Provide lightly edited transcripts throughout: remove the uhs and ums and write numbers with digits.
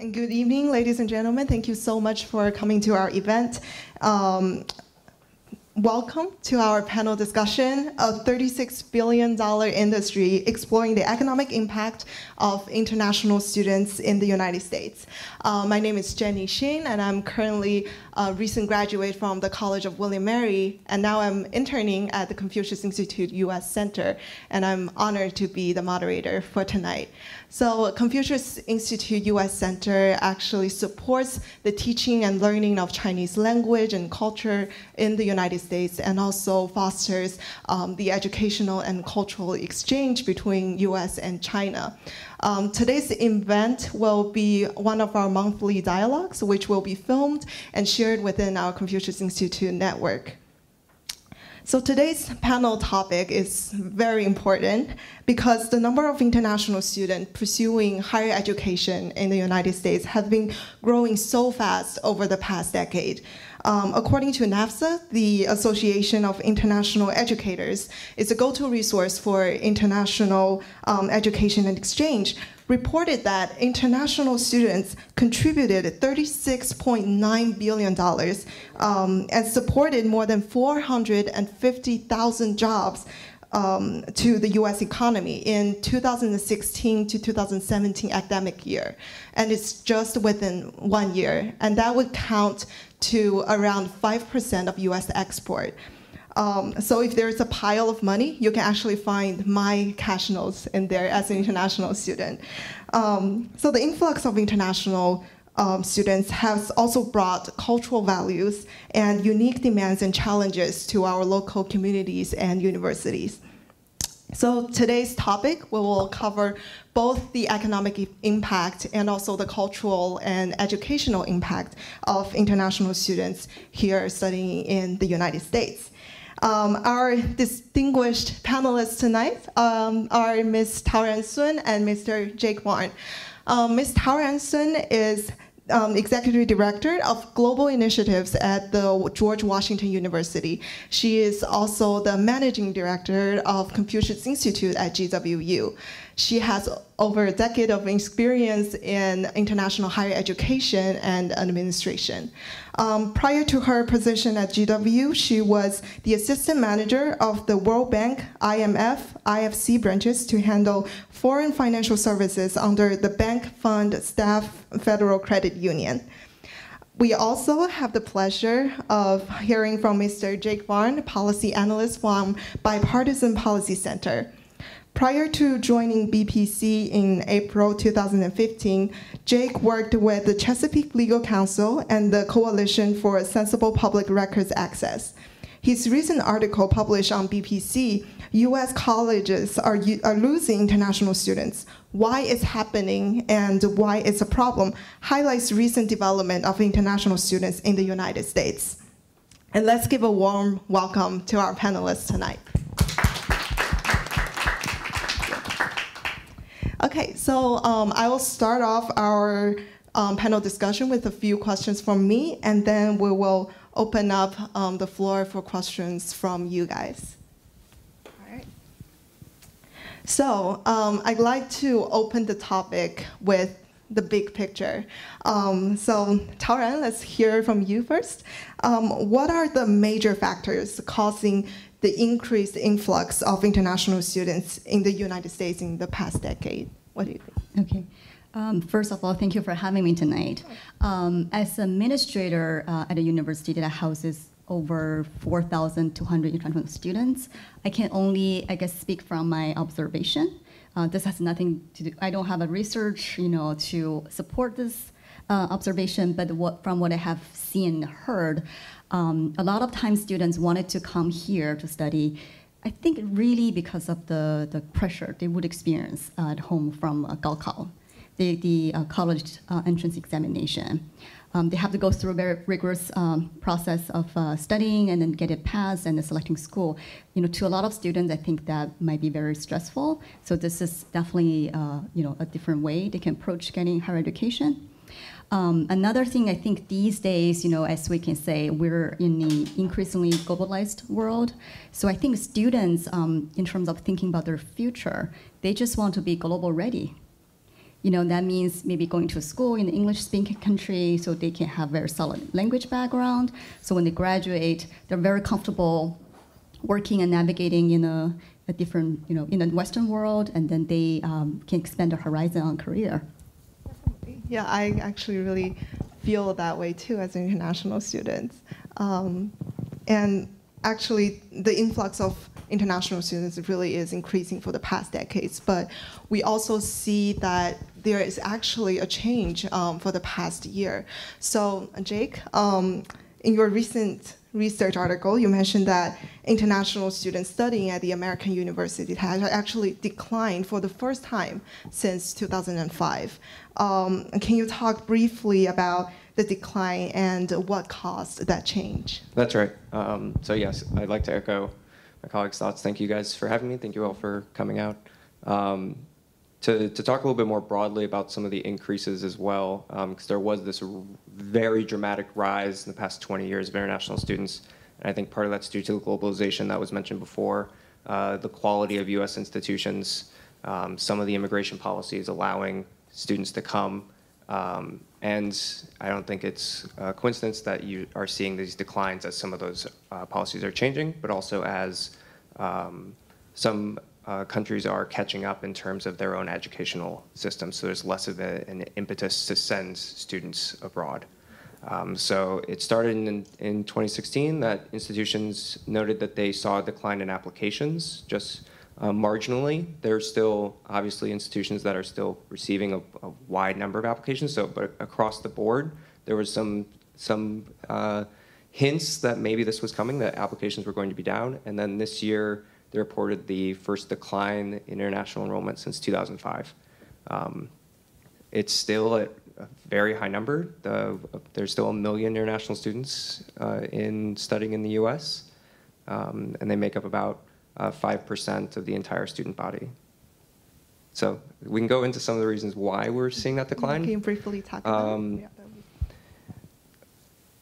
And good evening, ladies and gentlemen. Thank you so much for coming to our event. Welcome to our panel discussion, a $36 billion industry exploring the economic impact of international students in the United States. My name is Jenny Shin, and I'm currently a recent graduate from the College of William Mary, and now I'm interning at the Confucius Institute US Center, and I'm honored to be the moderator for tonight. So Confucius Institute US Center actually supports the teaching and learning of Chinese language and culture in the United States, and also fosters the educational and cultural exchange between US and China. Today's event will be one of our monthly dialogues, which will be filmed and shared within our Confucius Institute network. So today's panel topic is very important because the number of international students pursuing higher education in the United States has been growing so fast over the past decade. According to NAFSA, the Association of International Educators is a go-to resource for international education and exchange, reported that international students contributed $36.9 billion and supported more than 450,000 jobs to the US economy in 2016 to 2017 academic year. And it's just within 1 year. And that would count to around 5% of US export. So if there's a pile of money, you can actually find my cash notes in there as an international student. So the influx of international students has also brought cultural values and unique demands and challenges to our local communities and universities. So today's topic, we will cover both the economic impact and also the cultural and educational impact of international students here studying in the United States. Our distinguished panelists tonight are Ms. Taoran Sun and Mr. Jake Varn. Ms. Taoran Sun is Executive Director of Global Initiatives at the George Washington University. She is also the Managing Director of Confucius Institute at GWU. She has over a decade of experience in international higher education and administration. Prior to her position at GW, she was the assistant manager of the World Bank, IMF, IFC branches to handle foreign financial services under the Bank Fund Staff Federal Credit Union. We also have the pleasure of hearing from Mr. Jake Varn, policy analyst from Bipartisan Policy Center. Prior to joining BPC in April 2015, Jake worked with the Chesapeake Legal Counsel and the Coalition for Sensible Public Records Access. His recent article published on BPC, US colleges are losing international students, why it's happening and why it's a problem, highlights recent development of international students in the United States. And let's give a warm welcome to our panelists tonight. Okay, so I will start off our panel discussion with a few questions from me, and then we will open up the floor for questions from you guys. All right. So I'd like to open the topic with the big picture. So Taoran, let's hear from you first. What are the major factors causing the increased influx of international students in the United States in the past decade? What do you think? Okay. First of all, thank you for having me tonight. As an administrator at a university that houses over 4,200 international students, I can only, I guess, speak from my observation. This has nothing to do, I don't have a research, to support this observation, but from what I have seen and heard, a lot of times students wanted to come here to study, I think really because of the pressure they would experience at home from Gaokao, the college entrance examination. They have to go through a very rigorous process of studying and then get it passed and then selecting school. To a lot of students, I think that might be very stressful. So this is definitely a different way they can approach getting higher education. Another thing I think these days, as we can say, we're in an increasingly globalized world. So I think students, in terms of thinking about their future, they just want to be global ready. That means maybe going to a school in an English-speaking country so they can have very solid language background. So when they graduate, they're very comfortable working and navigating in a different, in the Western world, and then they can expand their horizon on career. Yeah, I actually really feel that way too as international students. And actually, the influx of international students really is increasing for the past decades. But we also see that there is actually a change for the past year. So, Jake, in your recent research article, you mentioned that international students studying at the American university has actually declined for the first time since 2005. Can you talk briefly about the decline and what caused that change? That's right. So yes, I'd like to echo my colleagues' thoughts. Thank you guys for having me. Thank you all for coming out. To talk a little bit more broadly about some of the increases as well, because there was this very dramatic rise in the past 20 years of international students. And I think part of that's due to the globalization that was mentioned before, the quality of US institutions, some of the immigration policies allowing students to come. And I don't think it's a coincidence that you are seeing these declines as some of those policies are changing, but also as some countries are catching up in terms of their own educational system. So there's less of an impetus to send students abroad. So it started in 2016 that institutions noted that they saw a decline in applications, just marginally. There's still obviously institutions that are still receiving a wide number of applications. So, but across the board, there was some hints that maybe this was coming, that applications were going to be down. And then this year, they reported the first decline in international enrollment since 2005. It's still at a very high number. There's still 1 million international students studying in the US, and they make up about 5% of the entire student body. So we can go into some of the reasons why we're seeing that decline. Can you briefly talk about it?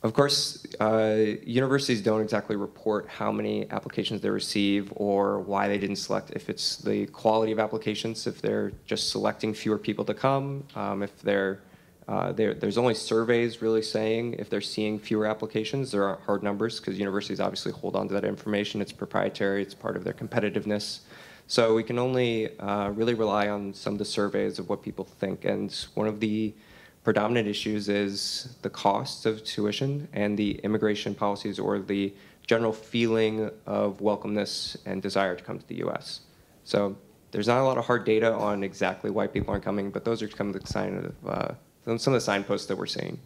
Of course, universities don't exactly report how many applications they receive or why they didn't select, if it's the quality of applications, if they're just selecting fewer people to come, if there's only surveys really saying if they're seeing fewer applications. There aren't hard numbers because universities obviously hold on to that information. It's proprietary, it's part of their competitiveness. So we can only really rely on some of the surveys of what people think. And one of the predominant issues is the cost of tuition and the immigration policies, or the general feeling of welcomeness and desire to come to the US. So there's not a lot of hard data on exactly why people aren't coming, but those are some of the some of the signposts that we're seeing.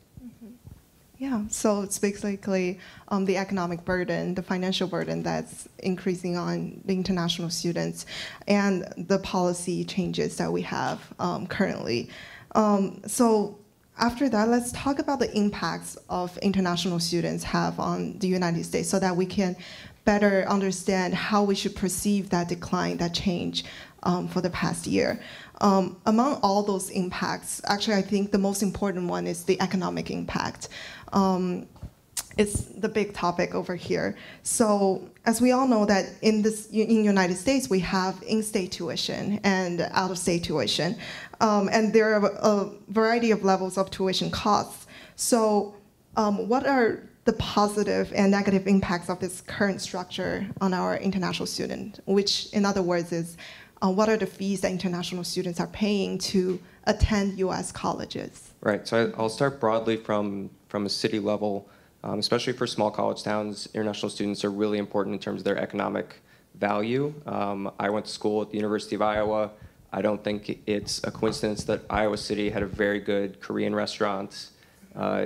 Yeah, so it's basically the economic burden, the financial burden that's increasing on the international students, and the policy changes that we have currently. So after that, let's talk about the impacts of international students have on the United States so that we can better understand how we should perceive that decline, that change for the past year. Among all those impacts, actually, I think the most important one is the economic impact. It's the big topic over here. So as we all know that in the United States, we have in-state tuition and out-of-state tuition. And there are a variety of levels of tuition costs. So what are the positive and negative impacts of this current structure on our international student, which in other words is what are the fees that international students are paying to attend US colleges? Right, so I'll start broadly from a city level. Especially for small college towns, international students are really important in terms of their economic value. I went to school at the University of Iowa. I don't think it's a coincidence that Iowa City had a very good Korean restaurant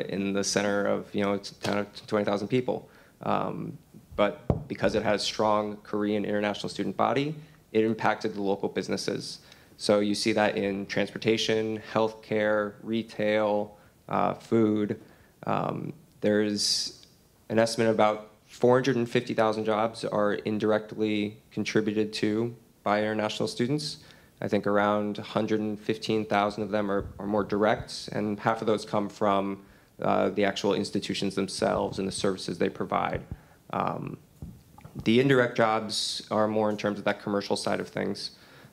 in the center of, it's a town of 20,000 people. But because it had a strong Korean international student body, it impacted the local businesses. So you see that in transportation, healthcare, retail, food. There's an estimate about 450,000 jobs are indirectly contributed to by international students. I think around 115,000 of them are more direct, and half of those come from the actual institutions themselves and the services they provide. The indirect jobs are more in terms of that commercial side of things.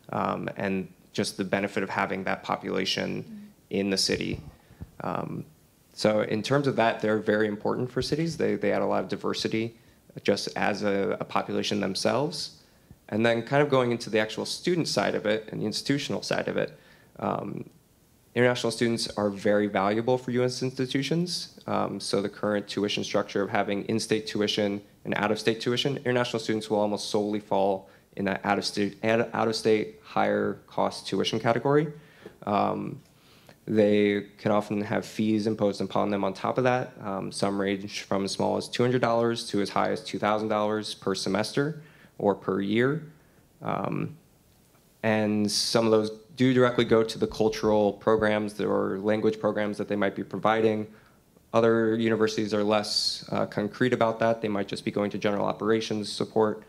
And just the benefit of having that population in the city. So in terms of that, they're very important for cities. They add a lot of diversity just as a population themselves. And then kind of going into the actual student side of it and the institutional side of it, international students are very valuable for U.S. institutions. So the current tuition structure of having in-state tuition and out-of-state tuition, international students will almost solely fall in that out-of-state higher cost tuition category. They can often have fees imposed upon them on top of that. Some range from as small as $200 to as high as $2,000 per semester or per year. And some of those do directly go to the cultural programs or language programs that they might be providing. Other universities are less concrete about that. They might just be going to general operations support.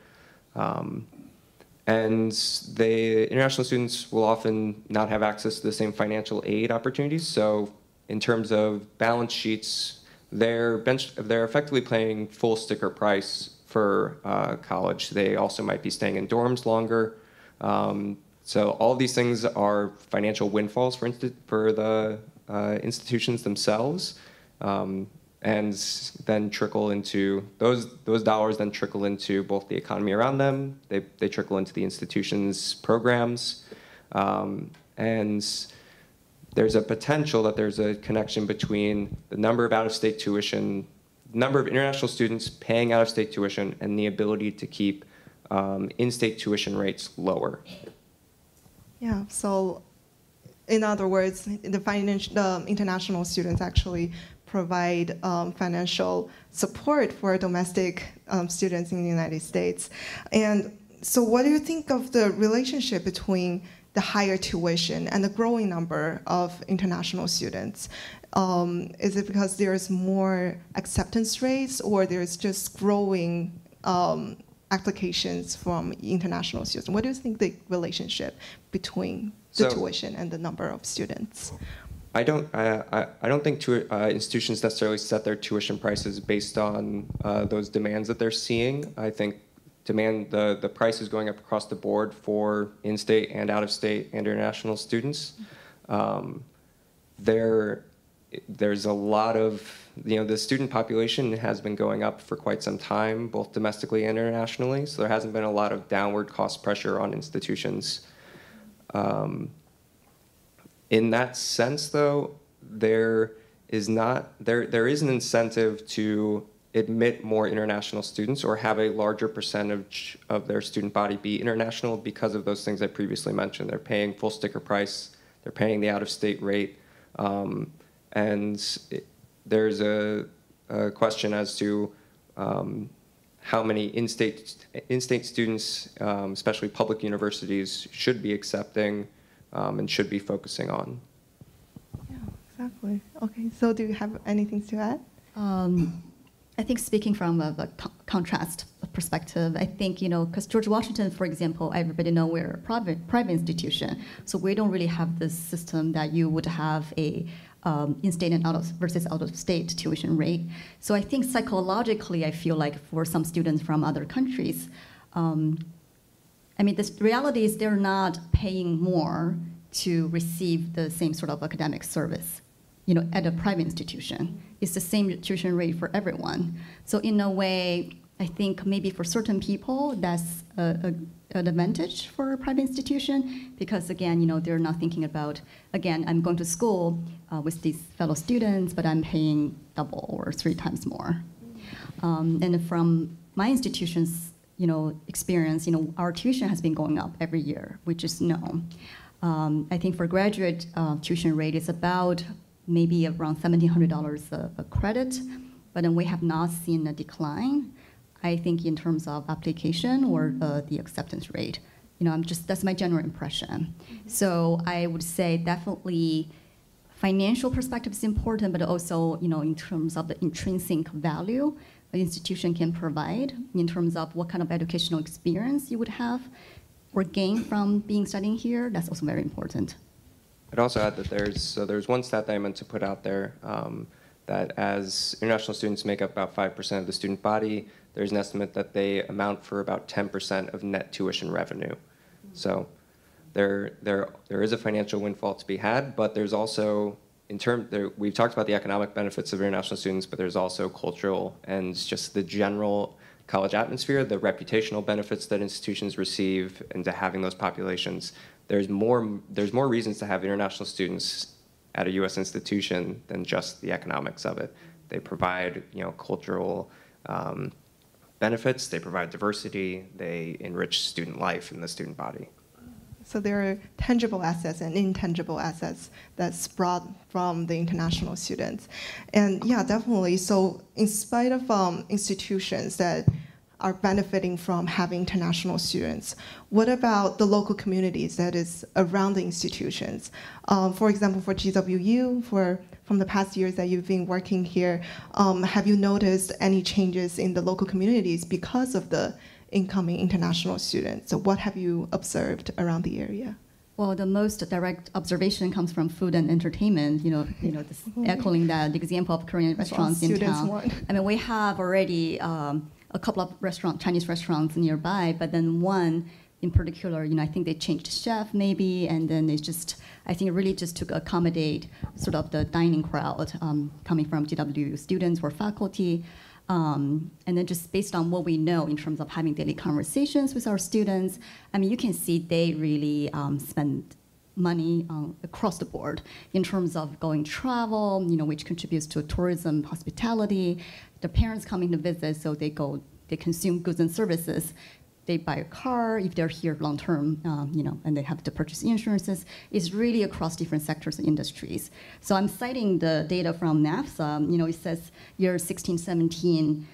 And international students will often not have access to the same financial aid opportunities. So in terms of balance sheets, they're effectively paying full sticker price for college. They also might be staying in dorms longer. So all of these things are financial windfalls for the institutions themselves. And then trickle into, those dollars then trickle into both the economy around them, they trickle into the institution's programs, and there's a potential that there's a connection between the number of out-of-state tuition, number of international students paying out-of-state tuition, and the ability to keep in-state tuition rates lower. Yeah, so in other words, the international students actually provide financial support for domestic students in the United States. And so what do you think of the relationship between the higher tuition and the growing number of international students? Is it because there's more acceptance rates, or there's just growing applications from international students? What do you think the relationship between the tuition and the number of students? I don't think institutions necessarily set their tuition prices based on those demands that they're seeing. I think the price is going up across the board for in-state and out-of-state and international students. There's a lot of, the student population has been going up for quite some time, both domestically and internationally. So there hasn't been a lot of downward cost pressure on institutions. In that sense, though, there is an incentive to admit more international students or have a larger percentage of their student body be international because of those things I previously mentioned. They're paying full sticker price, they're paying the out-of-state rate, and there's a question as to how many in-state students, especially public universities, should be accepting and should be focusing on. Yeah, exactly. Okay, so do you have anything to add? I think speaking from a contrast perspective, I think, because George Washington, for example, everybody know we're a private institution, so we don't really have this system that you would have a in-state and versus out-of-state tuition rate. So I think psychologically, I feel like for some students from other countries, the reality is they're not paying more to receive the same sort of academic service, at a private institution. It's the same tuition rate for everyone. So in a way, I think maybe for certain people, that's an advantage for a private institution because, again, they're not thinking about, again, I'm going to school with these fellow students, but I'm paying double or 3 times more. And from my institution's experience, our tuition has been going up every year, which is known. I think for graduate tuition rate, it's about maybe around $1,700 a credit, but then we have not seen a decline. I think in terms of application or the acceptance rate, that's my general impression. So I would say definitely financial perspective is important, but also in terms of the intrinsic value an institution can provide in terms of what kind of educational experience you would have or gain from studying here. That's also very important. I'd also add that there's one stat that I meant to put out there, that as international students make up about 5% of the student body, there's an estimate that they amount for about 10% of net tuition revenue. So there is a financial windfall to be had, but there's also, we've talked about the economic benefits of international students, but there's also cultural and just the general college atmosphere, the reputational benefits that institutions receive, and to having those populations. There's more reasons to have international students at a U.S. institution than just the economics of it. They provide, cultural benefits, they provide diversity, they enrich student life and the student body. So there are tangible assets and intangible assets that's brought from the international students. And yeah, definitely. So in spite of institutions that are benefiting from having international students, what about the local communities that is around the institutions? For example, for GWU, from the past years that you've been working here, have you noticed any changes in the local communities because of the incoming international students? So what have you observed around the area? Well, the most direct observation comes from food and entertainment. This echoing the example of Korean restaurants in town. I mean, we have already a couple of Chinese restaurants nearby, but then one in particular, I think they changed chef maybe, and then it's just, I think it really just to accommodate sort of the dining crowd coming from GWU students or faculty. And then just based on what we know in terms of having daily conversations with our students, I mean, you can see they really spend money across the board in terms of going travel, which contributes to tourism, hospitality. The parents coming to visit, so they consume goods and services. They buy a car if they're here long term, and they have to purchase insurances. It's really across different sectors and industries. So I'm citing the data from NAFSA. It says year 16-17,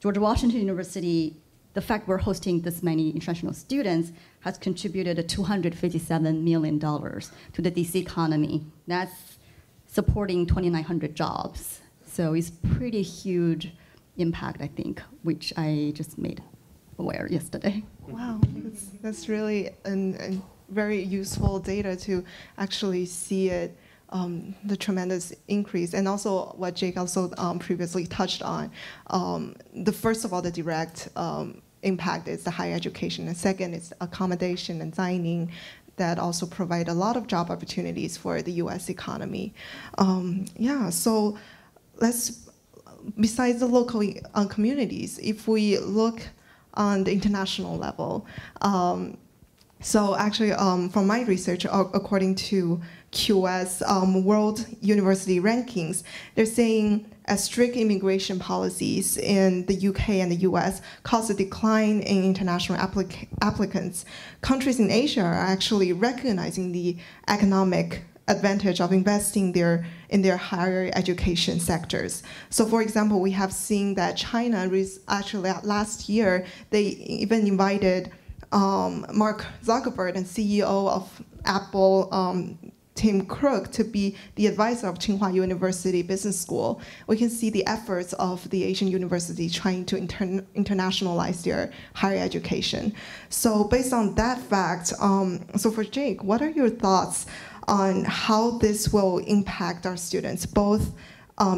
George Washington University, the fact we're hosting this many international students has contributed $257 million to the DC economy. That's supporting 2,900 jobs. So it's pretty huge impact, I think, which I just made aware yesterday. Wow, that's really a very useful data to actually see it, the tremendous increase, and also what Jake also previously touched on. First of all, the direct impact is the higher education, and second is accommodation and dining that also provide a lot of job opportunities for the U.S. economy. So besides the local communities, if we look on the international level. So actually, from my research, according to CIUS World University Rankings, they're saying strict immigration policies in the UK and the US cause a decline in international applicants. Countries in Asia are actually recognizing the economic advantage of investing in their higher education sectors. So for example, we have seen that China, actually last year, they even invited Mark Zuckerberg and CEO of Apple, Tim Cook, to be the advisor of Tsinghua University Business School. We can see the efforts of the Asian universities trying to internationalize their higher education. So based on that fact, so for Jake, what are your thoughts on how this will impact our students, both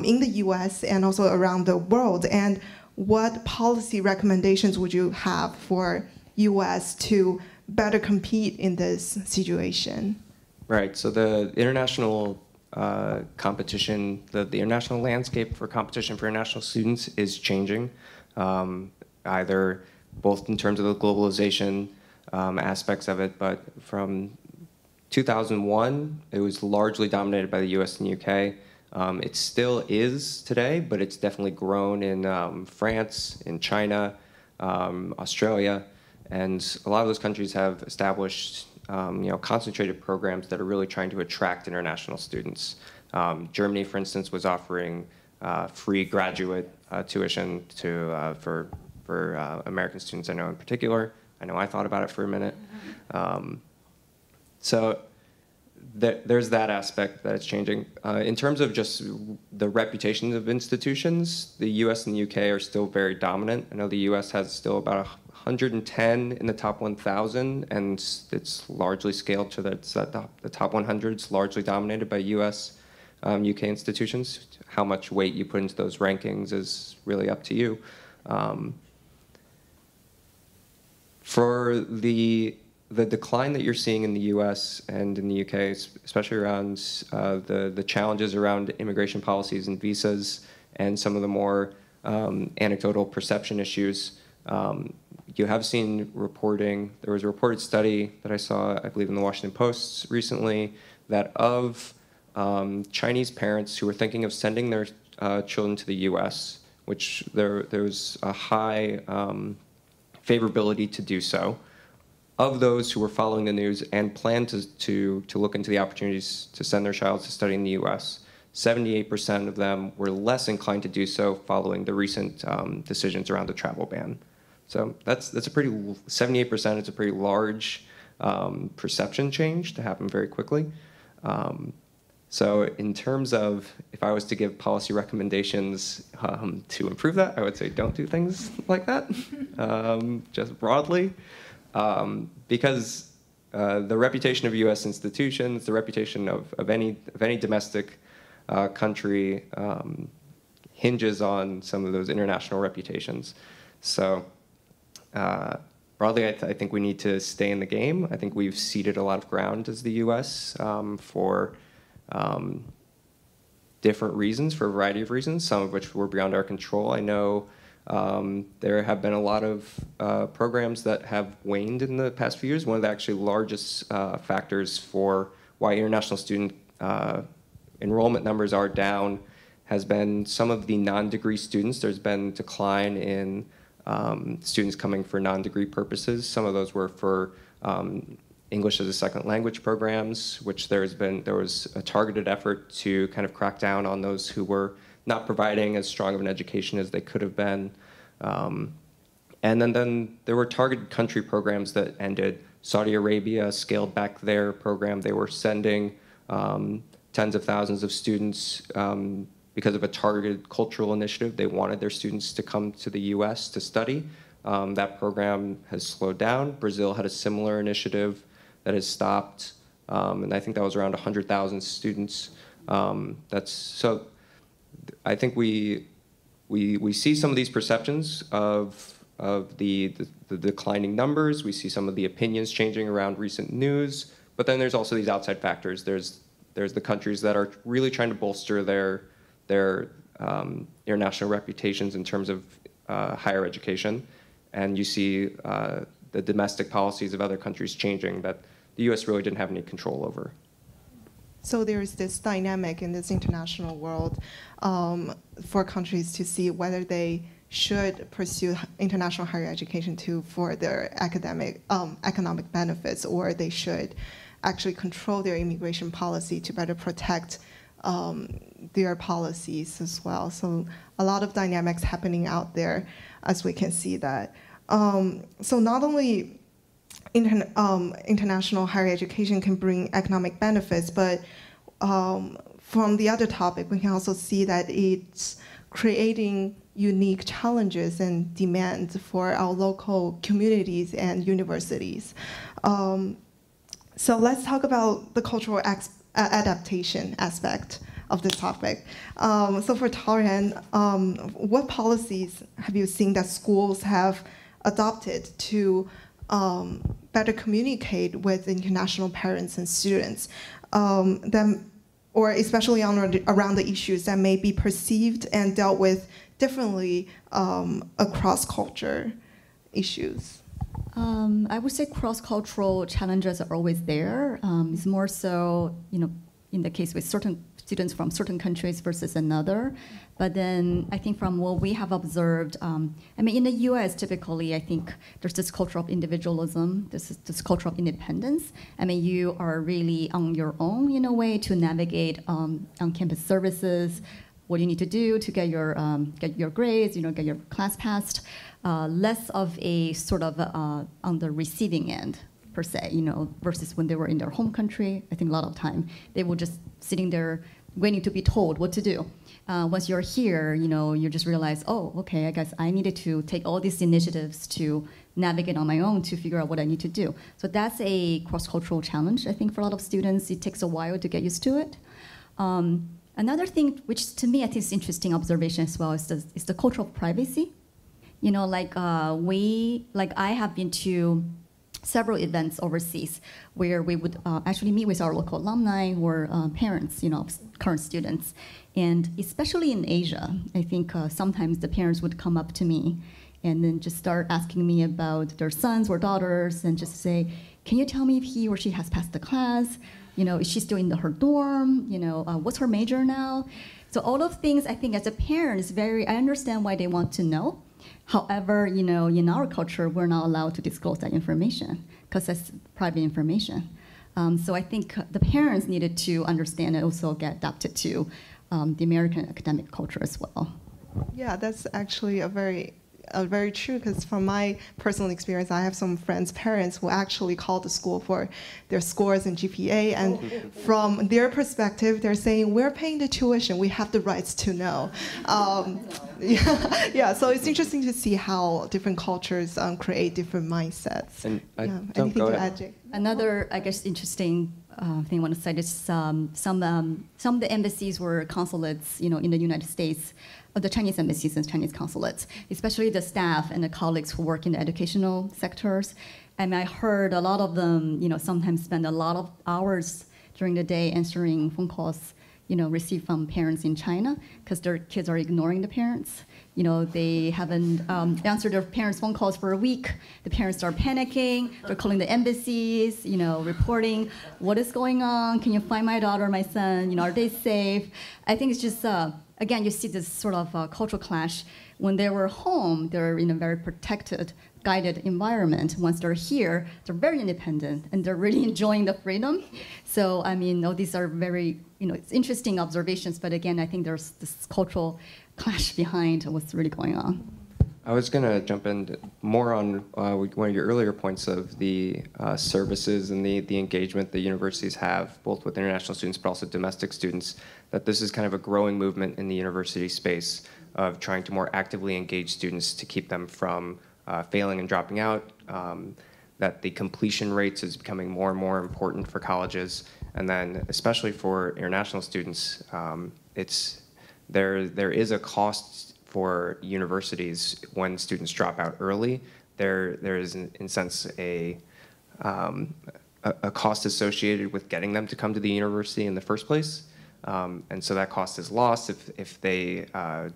in the US and also around the world? And what policy recommendations would you have for US to better compete in this situation? Right, so the international competition, the international landscape for competition for international students is changing, either both in terms of the globalization aspects of it, but from 2001, it was largely dominated by the US and UK. It still is today, but it's definitely grown in France, in China, Australia, and a lot of those countries have established concentrated programs that are really trying to attract international students. Germany, for instance, was offering free graduate tuition for American students I know in particular. I know I thought about it for a minute. So there's that aspect that it's changing. In terms of just the reputations of institutions, the US and the UK are still very dominant. I know the US has still about 110 in the top 1,000, and it's largely scaled to the top 100. It's largely dominated by US, UK institutions. How much weight you put into those rankings is really up to you. For the the decline that you're seeing in the U.S. and in the U.K., especially around the challenges around immigration policies and visas, and some of the more anecdotal perception issues, you have seen reporting. There was a reported study that I saw, I believe, in the Washington Post recently, that of Chinese parents who were thinking of sending their children to the U.S., which there was a high favorability to do so. Of those who were following the news and planned to look into the opportunities to send their child to study in the U.S., 78% of them were less inclined to do so following the recent decisions around the travel ban. So that's a pretty 78%. It's a pretty large perception change to happen very quickly. So in terms of if I was to give policy recommendations to improve that, I would say don't do things like that, just broadly. Because the reputation of U.S. institutions, the reputation of any domestic country hinges on some of those international reputations. So broadly, I think we need to stay in the game. I think we've ceded a lot of ground as the U.S. For different reasons, for a variety of reasons, some of which were beyond our control. I know there have been a lot of programs that have waned in the past few years. One of the actually largest factors for why international student enrollment numbers are down has been some of the non-degree students. There's been decline in students coming for non-degree purposes. Some of those were for English as a second language programs, which there was a targeted effort to kind of crack down on those who were not providing as strong of an education as they could have been. And then there were targeted country programs that ended. Saudi Arabia scaled back their program. They were sending tens of thousands of students because of a targeted cultural initiative. They wanted their students to come to the US to study. That program has slowed down. Brazil had a similar initiative that has stopped. And I think that was around 100,000 students. So I think we see some of these perceptions of the declining numbers. We see some of the opinions changing around recent news. But then there's also these outside factors. There's the countries that are really trying to bolster their international reputations in terms of higher education. And you see the domestic policies of other countries changing that the U.S. really didn't have any control over. So there is this dynamic in this international world for countries to see whether they should pursue international higher education for their economic benefits, or they should actually control their immigration policy to better protect their policies as well. So a lot of dynamics happening out there, as we can see that. So not only international higher education can bring economic benefits, but from the other topic, we can also see that it's creating unique challenges and demands for our local communities and universities. So let's talk about the cultural adaptation aspect of this topic. So for Taoran, what policies have you seen that schools have adopted to better communicate with international parents and students, or especially around the issues that may be perceived and dealt with differently across culture issues? I would say cross-cultural challenges are always there. It's more so, in the case with certain students from certain countries versus another. But then I think from what we have observed, in the US typically, I think there's this culture of individualism, this culture of independence. You are really on your own in a way to navigate on-campus services, what you need to do to get your grades, get your class passed. Less of a sort of on the receiving end, per se, versus when they were in their home country. I think a lot of time they were just sitting there waiting to be told what to do. Once you're here, you just realize, oh, okay, I guess I needed to take all these initiatives to navigate on my own to figure out what I need to do. So that's a cross-cultural challenge, I think, for a lot of students. It takes a while to get used to it. Another thing, which to me I think is interesting observation as well, is the culture of privacy. I have been to several events overseas where we would actually meet with our local alumni or parents, of current students. And especially in Asia, I think sometimes the parents would come up to me and then just start asking me about their sons or daughters and just say, can you tell me if he or she has passed the class? Is she still in her dorm? What's her major now? So all of things, I think as a parent, I understand why they want to know. However, in our culture, we're not allowed to disclose that information because that's private information. So I think the parents needed to understand and also get adapted to the American academic culture as well. Yeah, that's actually very true, because from my personal experience, I have some friends' parents who actually call the school for their scores and GPA, and from their perspective, they're saying, we're paying the tuition, we have the rights to know. Yeah, so it's interesting to see how different cultures create different mindsets. And anything to add, Jake? Another, I guess, interesting thing I want to cite is some of the embassies or consulates, in the United States, the Chinese embassies and Chinese consulates, especially the staff and the colleagues who work in the educational sectors. And I heard a lot of them, sometimes spend a lot of hours during the day answering phone calls, received from parents in China because their kids are ignoring the parents. They haven't answered their parents' phone calls for a week. The parents are panicking. They're calling the embassies, reporting what is going on. Can you find my daughter, my son? Are they safe? I think it's just, again, you see this sort of cultural clash. When they were home, they're in a very protected, guided environment. Once they're here, they're very independent and they're really enjoying the freedom. So, these are very, it's interesting observations, but again, I think there's this cultural clash behind what's really going on. I was going to jump in more on one of your earlier points of the services and the engagement that universities have, both with international students but also domestic students, that this is kind of a growing movement in the university space of trying to more actively engage students to keep them from failing and dropping out, that the completion rates is becoming more and more important for colleges, and then especially for international students, there is a cost for universities when students drop out early. There is, in a sense, a cost associated with getting them to come to the university in the first place. And so that cost is lost if they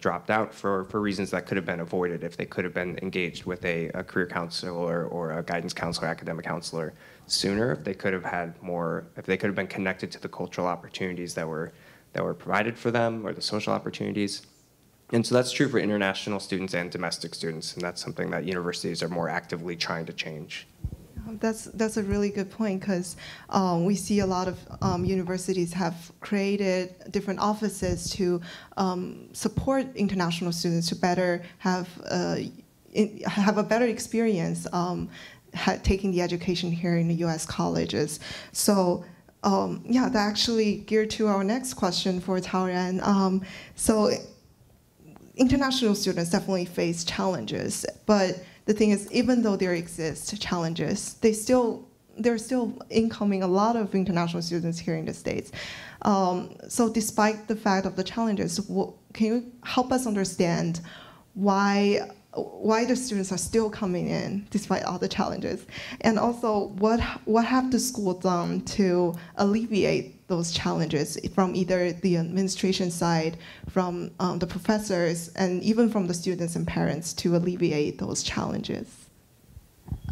dropped out for reasons that could have been avoided, if they could have been engaged with a career counselor or a guidance counselor, academic counselor sooner, if they could have been connected to the cultural opportunities that were provided for them, or the social opportunities. And so that's true for international students and domestic students, and that's something that universities are more actively trying to change. That's a really good point, because we see a lot of universities have created different offices to support international students to better have a better experience taking the education here in the U.S. colleges. So that actually geared to our next question for Taoran. So international students definitely face challenges, but the thing is, even though there exist challenges, there are still incoming a lot of international students here in the States. So despite the fact of the challenges, can you help us understand why the students are still coming in despite all the challenges? And also, what have the school done to alleviate those challenges from either the administration side, from the professors, and even from the students and parents to alleviate those challenges?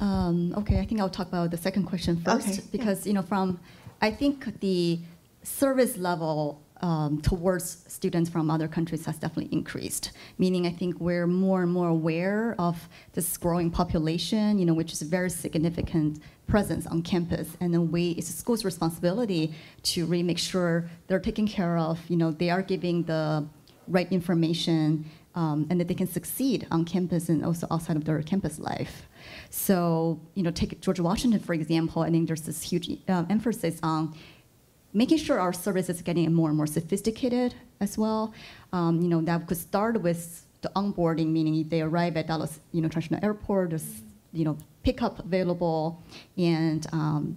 Okay, I think I'll talk about the second question first, because I think the service level towards students from other countries has definitely increased. Meaning, I think we're more and more aware of this growing population, which is a very significant presence on campus, and then it's the school's responsibility to really make sure they're taken care of. They are giving the right information, and that they can succeed on campus and also outside of their campus life. So, take George Washington for example. I think there's this huge emphasis on making sure our service is getting more and more sophisticated as well. That could start with the onboarding, meaning they arrive at Dallas International Airport, there's pickup available, and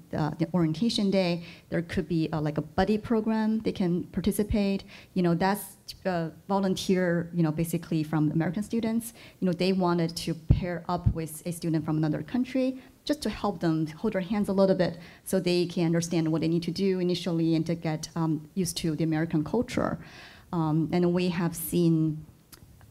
the orientation day. There could be like a buddy program they can participate. That's volunteer, basically from American students. They wanted to pair up with a student from another country just to help them hold their hands a little bit so they can understand what they need to do initially and to get used to the American culture. And we have seen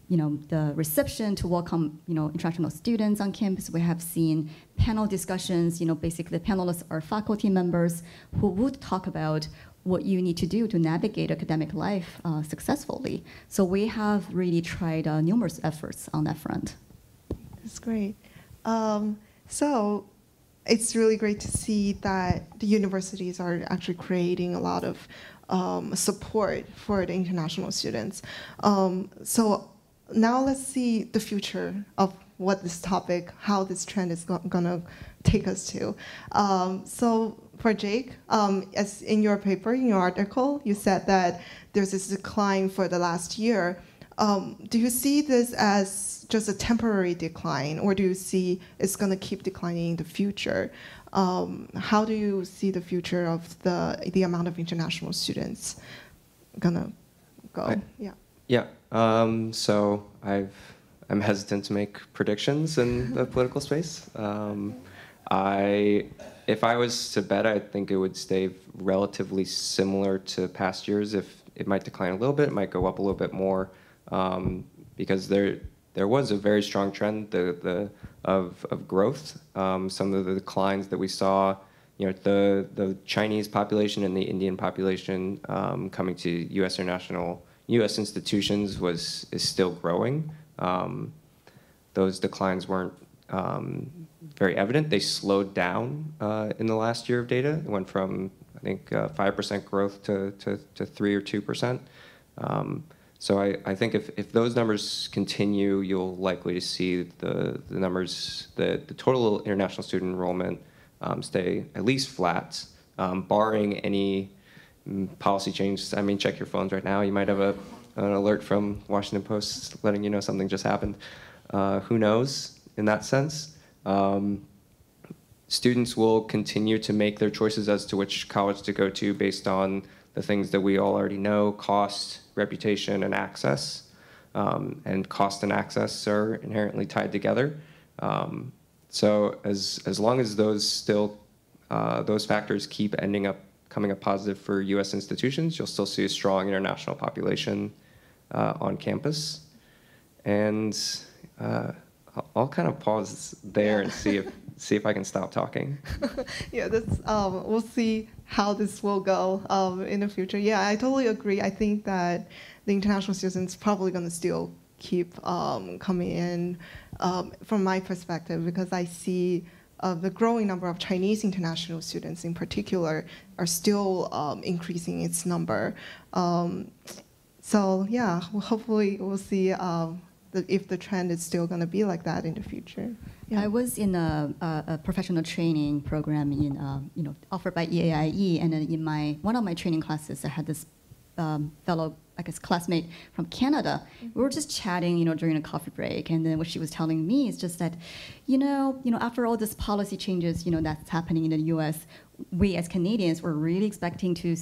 the reception to welcome, international students on campus. We have seen panel discussions. Basically, the panelists are faculty members who would talk about what you need to do to navigate academic life successfully. So we have really tried numerous efforts on that front. That's great. So it's really great to see that the universities are actually creating a lot of support for the international students. So now let's see the future of what this topic, how this trend is going to take us to. So for Jake, as in your paper, in your article, you said that there's this decline for the last year. Do you see this as just a temporary decline, or do you see it's going to keep declining in the future? How do you see the future of the amount of international students gonna go? Yeah. So I'm hesitant to make predictions in the political space. If I was to bet, I think it would stay relatively similar to past years. If it might decline a little bit, it might go up a little bit more, because there was a very strong trend of growth. Some of the declines that we saw, the Chinese population and the Indian population coming to U.S. institutions is still growing. Those declines weren't very evident. They slowed down in the last year of data. It went from, I think, 5% growth to 3 or 2%. So I think if those numbers continue, you'll likely see the numbers, the total international student enrollment stay at least flat, barring any policy changes. I mean, check your phones right now. You might have an alert from Washington Post letting you know something just happened. Who knows in that sense? Students will continue to make their choices as to which college to go to based on the things that we all already know: cost, reputation, and access. And cost and access are inherently tied together. So as long as those factors keep coming up positive for U.S. institutions, you'll still see a strong international population on campus. And I'll kind of pause there and see if I can stop talking. Yeah, we'll see how this will go in the future. Yeah, I totally agree. I think that the international students probably going to still keep coming in from my perspective, because I see the growing number of Chinese international students in particular are still increasing its number. So yeah, hopefully we'll see if the trend is still going to be like that in the future. Yeah. I was in a professional training program offered by EAIE, and then in one of my training classes, I had this fellow, I guess, classmate from Canada. We were just chatting, during a coffee break, and then what she was telling me is just that, after all this policy changes, that's happening in the U.S., we as Canadians were really expecting to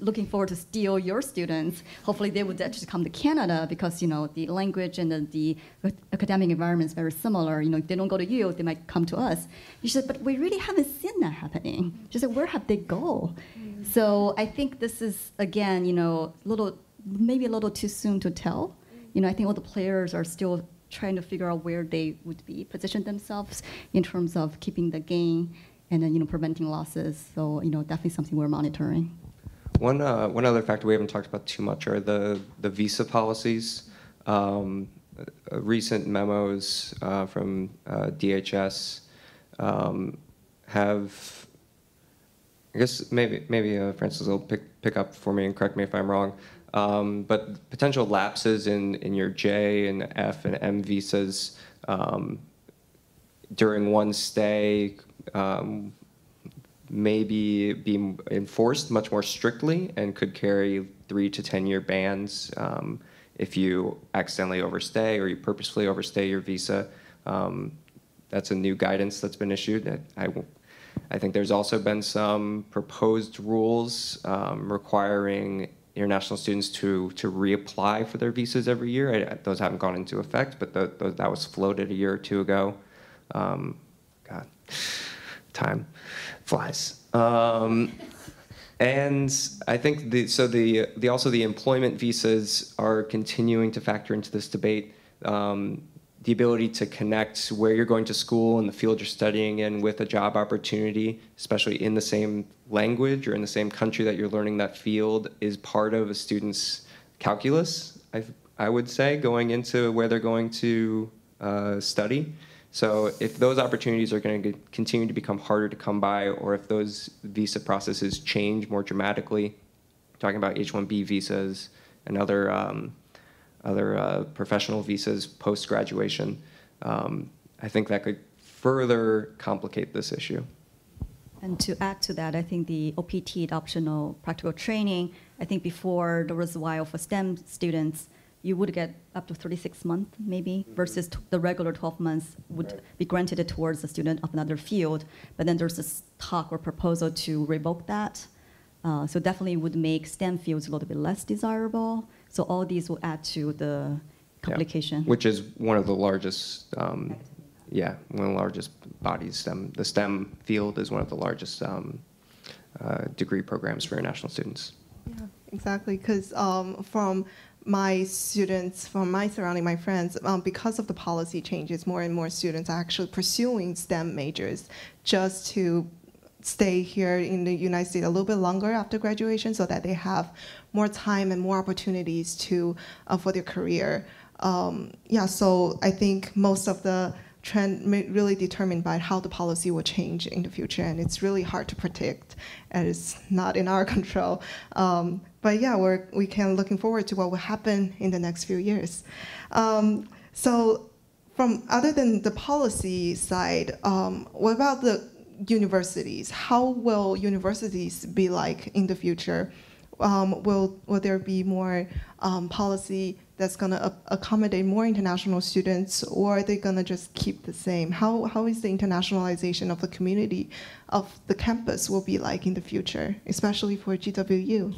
looking forward to steal your students. Hopefully they would actually come to Canada because, the language and the academic environment is very similar. If they don't go to you, they might come to us. She said, but we really haven't seen that happening. She said, where have they go? So I think this is, again, maybe a little too soon to tell. I think all the players are still trying to figure out where they would be position themselves in terms of keeping the gain and then, preventing losses. So, definitely something we're monitoring. One other factor we haven't talked about too much are the visa policies. Recent memos from DHS have, I guess maybe Francis will pick up for me and correct me if I'm wrong, but potential lapses in your J and F and M visas during one stay maybe be enforced much more strictly and could carry 3 to 10 year bans if you accidentally overstay or you purposefully overstay your visa. That's a new guidance that's been issued. I think there's also been some proposed rules requiring international students to reapply for their visas every year. Those haven't gone into effect, but that was floated a year or two ago. God, time flies. And I think also the employment visas are continuing to factor into this debate. The ability to connect where you're going to school and the field you're studying in with a job opportunity, especially in the same language or in the same country that you're learning that field, is part of a student's calculus, I would say, going into where they're going to study. So if those opportunities are going to continue to become harder to come by, or if those visa processes change more dramatically, talking about H-1B visas and other professional visas post-graduation, I think that could further complicate this issue. And to add to that, I think the OPT, optional practical training, I think before there was a while for STEM students, you would get up to 36 months maybe, versus the regular 12 months would be granted towards a student of another field. But then there's this talk or proposal to revoke that. So definitely would make STEM fields a little bit less desirable. So all these will add to the complication. Yeah, which is one of the largest, one of the largest bodies. The STEM field is one of the largest degree programs for international students. Yeah, exactly, because from my students, from my surrounding, my friends, because of the policy changes, more and more students are actually pursuing STEM majors just to stay here in the United States a little bit longer after graduation, so that they have more time and more opportunities to for their career. So I think most of the trend really determined by how the policy will change in the future, and it's really hard to predict, and it's not in our control. But yeah, we can looking forward to what will happen in the next few years. So from other than the policy side, what about the universities? How will universities be like in the future? Will there be more policy that's going to accommodate more international students, or are they going to just keep the same? How is the internationalization of the community of the campus will be like in the future, especially for GWU?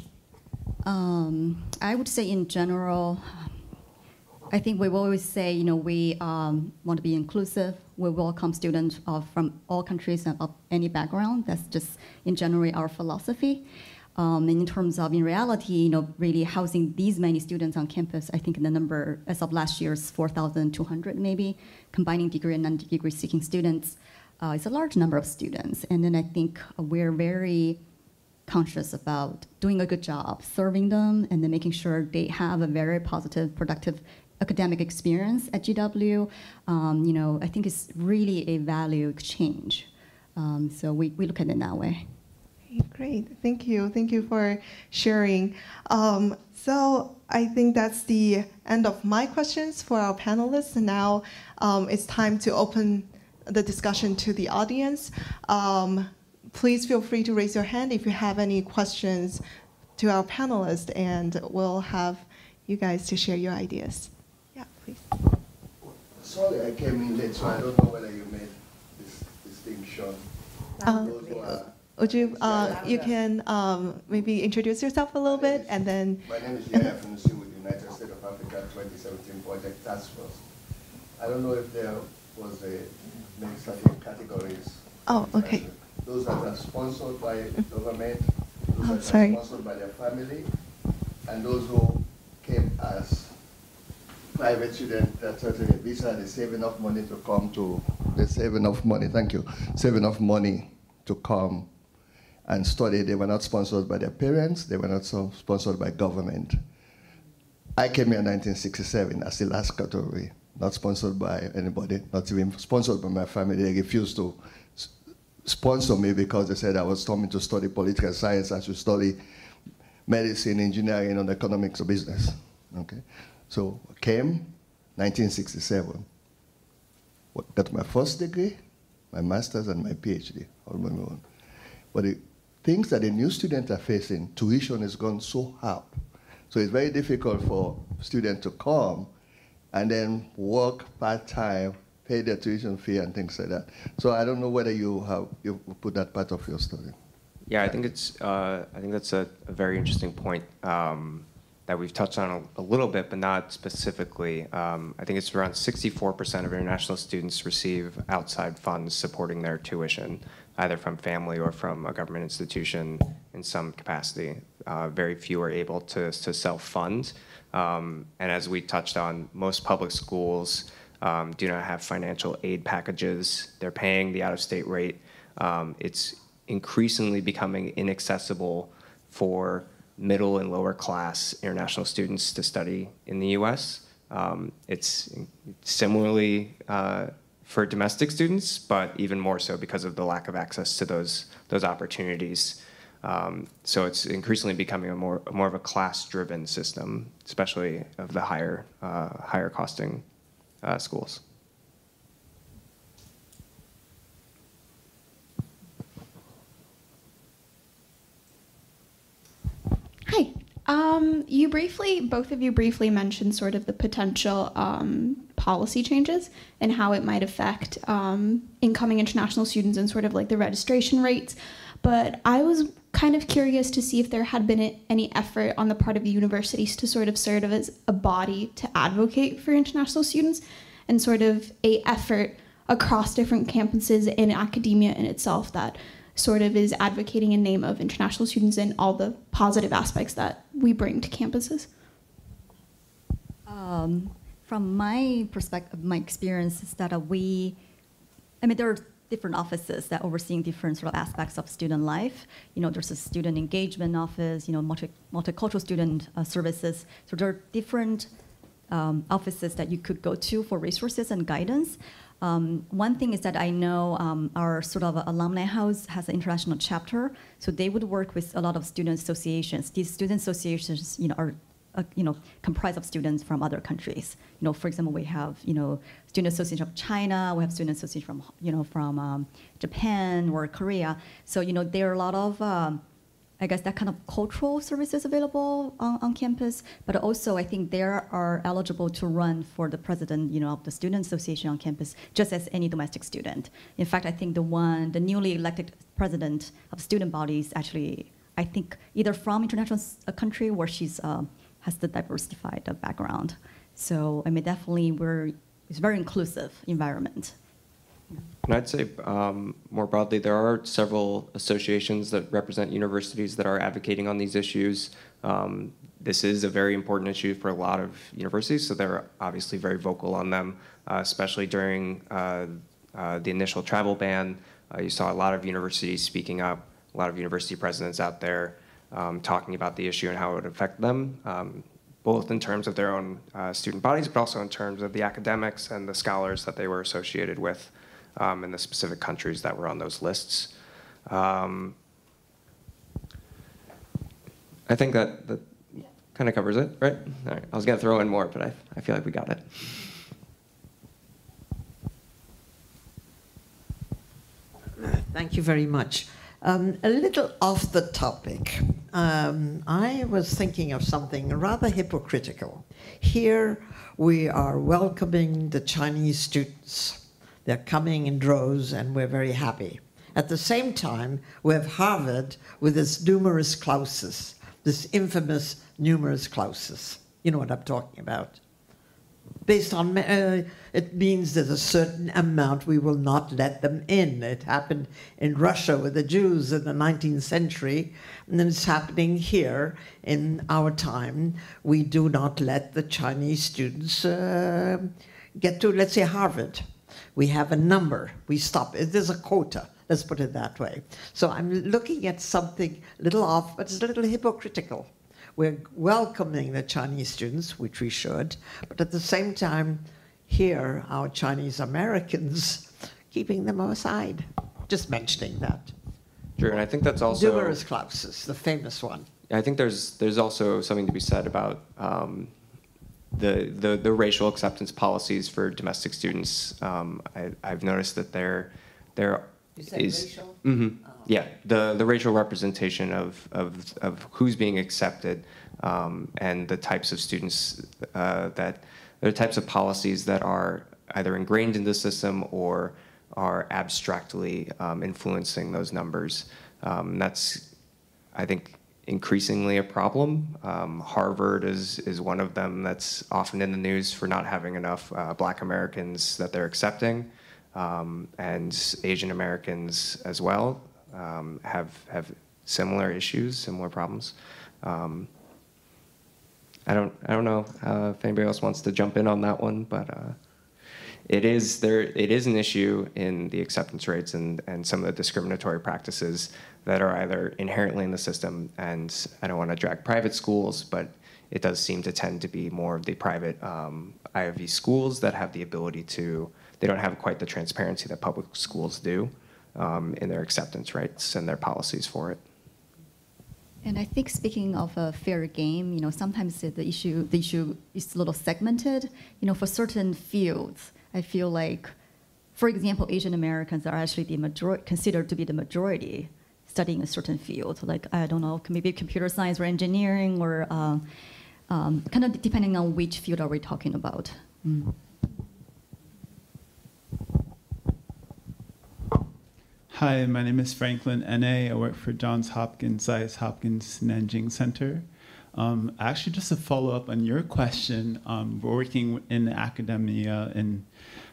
I would say in general, I think we will always say, we want to be inclusive. We welcome students from all countries and of any background. That's just in general our philosophy. And in terms of, in reality, really housing these many students on campus, I think the number as of last year is 4,200 maybe, combining degree and non-degree seeking students. It's a large number of students. And then I think we're very conscious about doing a good job, serving them, and then making sure they have a very positive, productive academic experience at GW. I think it's really a value exchange. So we look at it that way. Great, thank you. Thank you for sharing. So I think that's the end of my questions for our panelists. And now it's time to open the discussion to the audience. Please feel free to raise your hand if you have any questions to our panelists, and we'll have you guys to share your ideas. Yeah, please. Sorry, I came in late, so I don't know whether you made this distinction. Would you, you can maybe introduce yourself a little bit, and then... My name is Yaya from the United States of Africa 2017 Project Task Force. I don't know if there was many certain categories. Oh, okay. Those that are sponsored by government, those that are sponsored by their family, and those who came as private students that certainly visa, they save enough money to come to, they save enough money, thank you, save enough money to come and study. They were not sponsored by their parents. They were not sponsored by government. I came here in 1967 as the last category, not sponsored by anybody, not even sponsored by my family. They refused to sponsor me because they said I was coming to study political science. I should study medicine, engineering, and economics or business. Okay, so I came 1967. Got my first degree, my master's, and my PhD, all my own. But the things that the new students are facing, tuition has gone so up. So it's very difficult for students to come and then work part-time, pay their tuition fee and things like that. So I don't know whether you put that part of your study. Yeah, I think that's a very interesting point. that we've touched on a little bit, but not specifically. I think it's around 64% of international students receive outside funds supporting their tuition, either from family or from a government institution in some capacity. Very few are able to self-fund. And as we touched on, most public schools do not have financial aid packages. They're paying the out-of-state rate. It's increasingly becoming inaccessible for middle and lower class international students to study in the US. It's similarly for domestic students, but even more so because of the lack of access to those opportunities. So it's increasingly becoming more of a class-driven system, especially of the higher costing schools. Hi. Both of you briefly mentioned sort of the potential policy changes and how it might affect incoming international students and sort of like the registration rates. But I was kind of curious to see if there had been any effort on the part of the universities to sort of serve as a body to advocate for international students and sort of a effort across different campuses in academia in itself that sort of is advocating in name of international students and all the positive aspects that we bring to campuses? From my perspective, my experience is that there are different offices that overseeing different sort of aspects of student life. There's a student engagement office, multicultural student services. So there are different offices that you could go to for resources and guidance. One thing is that I know our sort of alumni house has an international chapter, so they would work with a lot of student associations. These student associations, are comprised of students from other countries. For example, we have student association of China, we have student association from Japan or Korea. So there are a lot of I guess that kind of cultural services available on campus, but also I think they are eligible to run for the president, of the student association on campus, just as any domestic student. In fact, I think the newly elected president of student bodies actually, I think either from international country where she's has the diversified background. So definitely it's a very inclusive environment. And I'd say more broadly, there are several associations that represent universities that are advocating on these issues. This is a very important issue for a lot of universities, so they're obviously very vocal on them, especially during the initial travel ban. You saw a lot of universities speaking up, a lot of university presidents out there talking about the issue and how it would affect them, both in terms of their own student bodies, but also in terms of the academics and the scholars that they were associated with in the specific countries that were on those lists. I think that kind of covers it, right? All right. I was going to throw in more, but I feel like we got it. Thank you very much. A little off the topic. I was thinking of something rather hypocritical. Here we are welcoming the Chinese students. They're coming in droves and we're very happy. At the same time, we have Harvard with its numerus clausus, this infamous numerus clausus. You know what I'm talking about. Based on, it means that a certain amount we will not let them in. It happened in Russia with the Jews in the 19th century, and then it's happening here in our time. We do not let the Chinese students get to, let's say, Harvard. We have a number. We stop. There's a quota. Let's put it that way. So I'm looking at something a little off, but it's a little hypocritical. We're welcoming the Chinese students, which we should, but at the same time, here, our Chinese Americans, keeping them aside. Just mentioning that. Sure, and I think that's also... Numerus clausus, the famous one. I think there's also something to be said about the racial acceptance policies for domestic students. I've noticed that there You said is... racial? Mm-hmm. Yeah, the racial representation of who's being accepted and the types of students there are types of policies that are either ingrained in the system or are abstractly influencing those numbers. That's, I think, increasingly a problem. Harvard is one of them that's often in the news for not having enough Black Americans that they're accepting, and Asian Americans as well have similar issues, similar problems. I don't know if anybody else wants to jump in on that one, but it is an issue in the acceptance rates and some of the discriminatory practices that are either inherently in the system, and I don't want to drag private schools, but it does seem to tend to be more of the private IOV schools that have the ability to, they don't have quite the transparency that public schools do in their acceptance rates and their policies for it. And I think speaking of a fair game, sometimes the issue is a little segmented. For certain fields, I feel like, for example, Asian Americans are actually considered to be the majority studying a certain field. Like, I don't know, maybe computer science or engineering, or kind of depending on which field are we talking about. Hi, my name is Franklin N.A. I work for Johns Hopkins, Zions Hopkins Nanjing Center. Actually, just to follow up on your question, we're working in academia and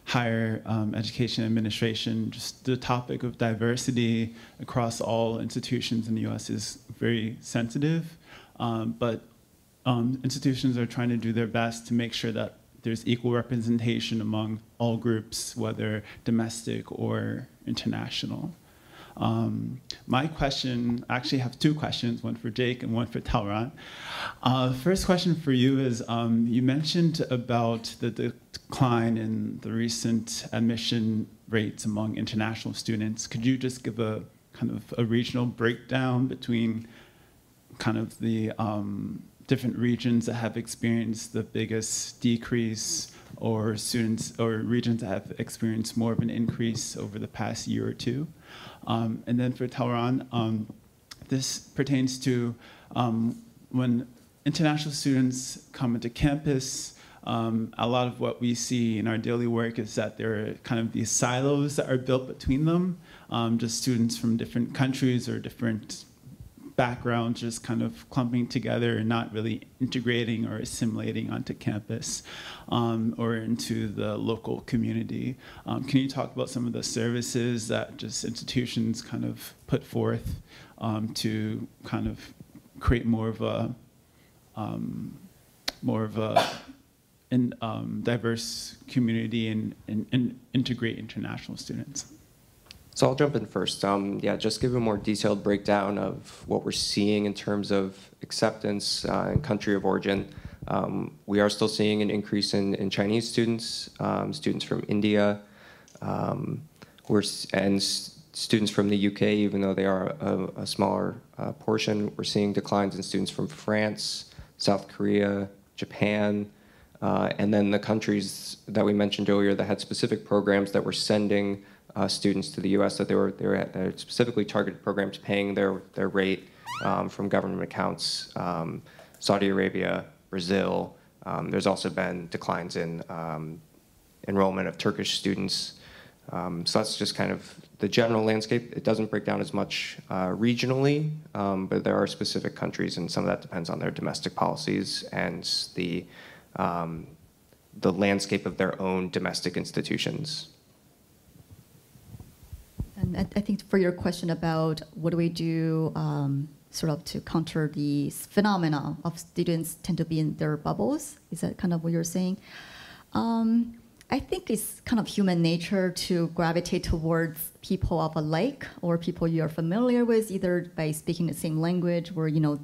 higher education administration. Just the topic of diversity across all institutions in the U.S. is very sensitive, but institutions are trying to do their best to make sure that there's equal representation among all groups, whether domestic or international. My question, I actually have two questions, one for Jake and one for Taoran. First question for you is, you mentioned about the decline in the recent admission rates among international students. Could you just give a kind of a regional breakdown between kind of the different regions that have experienced the biggest decrease, or students or regions that have experienced more of an increase over the past year or two? And then for Taoran, this pertains to when international students come into campus, a lot of what we see in our daily work is that there are kind of these silos that are built between them, just students from different countries or different backgrounds just kind of clumping together and not really integrating or assimilating onto campus or into the local community. Can you talk about some of the services that just institutions kind of put forth to kind of create more of a diverse community and integrate international students? So I'll jump in first. Yeah, just give a more detailed breakdown of what we're seeing in terms of acceptance and country of origin. We are still seeing an increase in Chinese students, students from India, and students from the UK, even though they are a smaller portion. We're seeing declines in students from France, South Korea, Japan, and then the countries that we mentioned earlier that had specific programs that were sending students to the U.S. that they were at specifically targeted programs paying their rate from government accounts. Saudi Arabia, Brazil. There's also been declines in enrollment of Turkish students. So that's just kind of the general landscape. It doesn't break down as much regionally, but there are specific countries, and some of that depends on their domestic policies and the landscape of their own domestic institutions. And I think for your question about what do we do sort of to counter the phenomena of students tend to be in their bubbles, is that kind of what you're saying? I think it's kind of human nature to gravitate towards people of a like or people you're familiar with, either by speaking the same language or you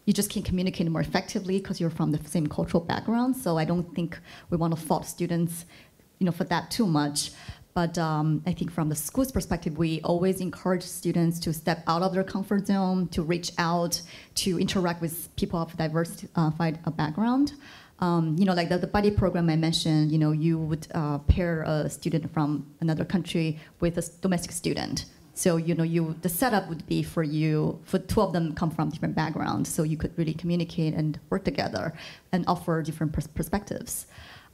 just can communicate more effectively because you're from the same cultural background. So I don't think we want to fault students for that too much. But I think from the school's perspective, we always encourage students to step out of their comfort zone, to reach out, to interact with people of diversified background. Like the buddy program I mentioned, you would pair a student from another country with a domestic student. So, the setup would be for two of them come from different backgrounds, so you could really communicate and work together and offer different perspectives.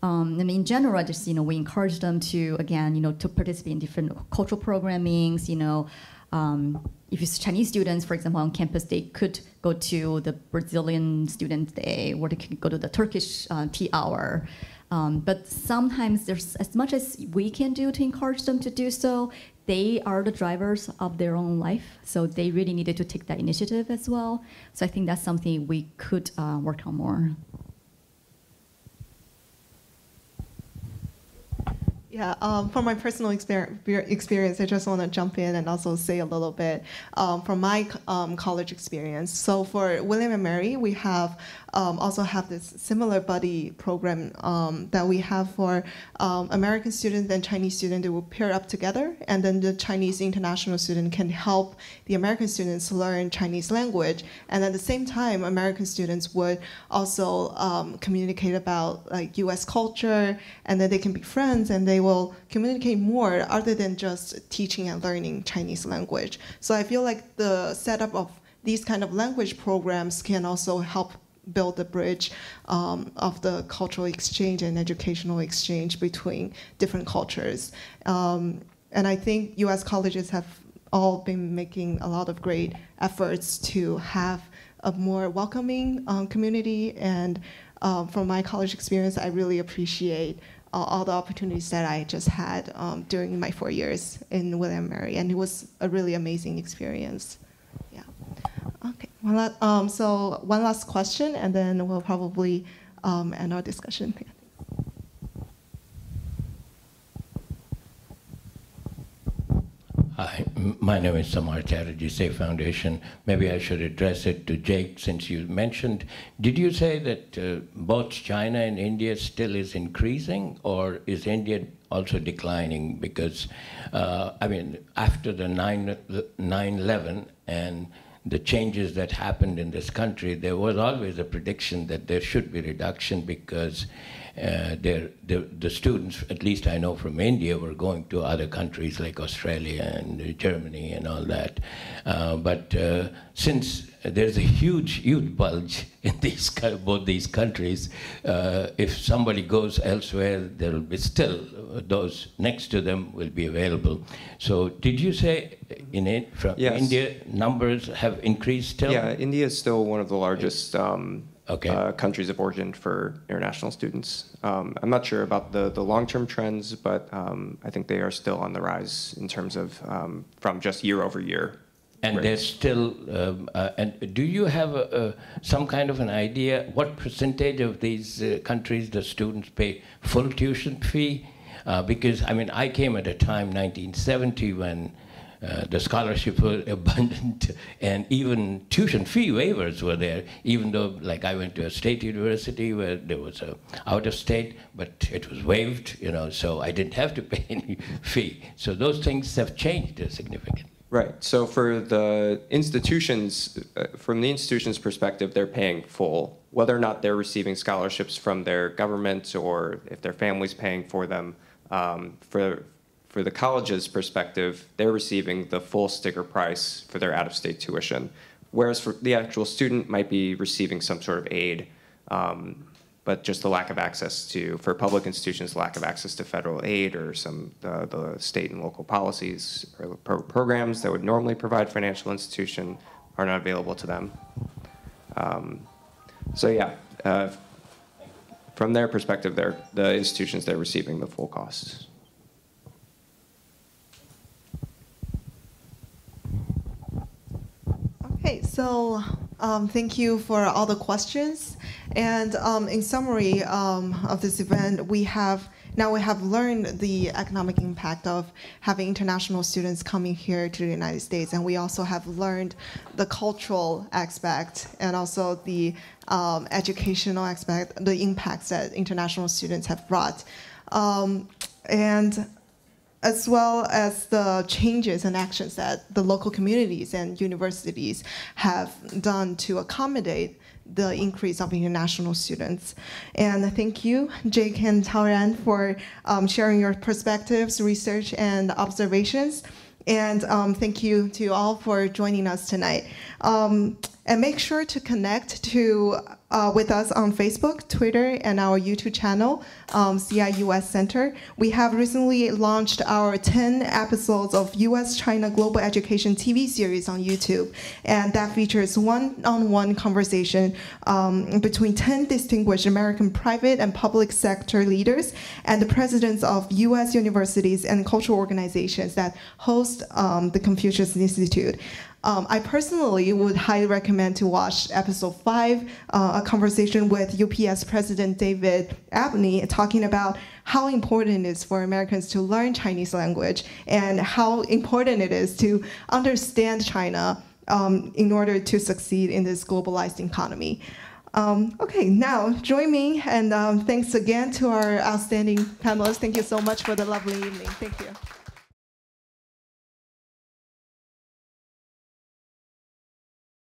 And in general, just we encourage them to, again, to participate in different cultural programmings, if it's Chinese students, for example, on campus, they could go to the Brazilian Student Day, or they could go to the Turkish tea hour. But sometimes there's, as much as we can do to encourage them to do so, they are the drivers of their own life. So they really needed to take that initiative as well. So I think that's something we could work on more. Yeah, from my personal experience, I just want to jump in and also say a little bit from my college experience. So for William and Mary, we have also have this similar buddy program that we have for American students and Chinese students. They will pair up together, and then the Chinese international student can help the American students learn Chinese language. And at the same time, American students would also communicate about like U.S. culture, and then they can be friends, and they will communicate more other than just teaching and learning Chinese language. So I feel like the setup of these kind of language programs can also help build the bridge of the cultural exchange and educational exchange between different cultures. And I think U.S. colleges have all been making a lot of great efforts to have a more welcoming community. And from my college experience, I really appreciate all the opportunities that I just had during my 4 years in William & Mary, and it was a really amazing experience. Yeah. Okay. Well, so one last question, and then we'll probably end our discussion. Hi, my name is Samar Chatterjee, Safe Foundation. Maybe I should address it to Jake, since you mentioned, did you say that both China and India still is increasing, or is India also declining? Because, I mean, after the 9/11 and the changes that happened in this country, there was always a prediction that there should be reduction, because the students, at least I know from India, were going to other countries like Australia and Germany and all that. But since there's a huge bulge in both these countries, if somebody goes elsewhere, there will be still those next to them will be available. So did you say from Yes. India numbers have increased still? Yeah, India is still one of the largest countries of origin for international students. I'm not sure about the long-term trends, but I think they are still on the rise in terms of from just year over year. And there's still, and do you have some kind of an idea what percentage of these countries the students pay full tuition fee? Because, I mean, I came at a time, 1970, when the scholarships were abundant, and even tuition fee waivers were there, even though, like, I went to a state university where there was a out of state, but it was waived, you know, so I didn't have to pay any fee. So those things have changed significantly. Right. So for the institutions, from the institution's perspective, they're paying full. Whether or not they're receiving scholarships from their government or if their family's paying for them, for the college's perspective, they're receiving the full sticker price for their out-of-state tuition. Whereas for the actual student might be receiving some sort of aid, but just the lack of access to, for public institutions, lack of access to federal aid or some the state and local policies or programs that would normally provide financial institution are not available to them. So yeah, from their perspective, the institutions, they're receiving the full costs. Okay, so thank you for all the questions. And in summary of this event, we have learned the economic impact of having international students coming here to the United States, and we also have learned the cultural aspect and also the educational aspect, the impacts that international students have brought. And as well as the changes and actions that the local communities and universities have done to accommodate the increase of international students. And thank you, Jake and Taoran, for sharing your perspectives, research, and observations. And thank you to all for joining us tonight. And make sure to connect to with us on Facebook, Twitter, and our YouTube channel, CIUS Center. We have recently launched our 10 episodes of US-China Global Education TV series on YouTube, and that features one-on-one conversation between 10 distinguished American private and public sector leaders and the presidents of US universities and cultural organizations that host the Confucius Institute. I personally would highly recommend to watch episode 5, a conversation with UPS President David Abney, talking about how important it is for Americans to learn Chinese language and how important it is to understand China in order to succeed in this globalized economy. Okay, now join me, and thanks again to our outstanding panelists. Thank you so much for the lovely evening. Thank you.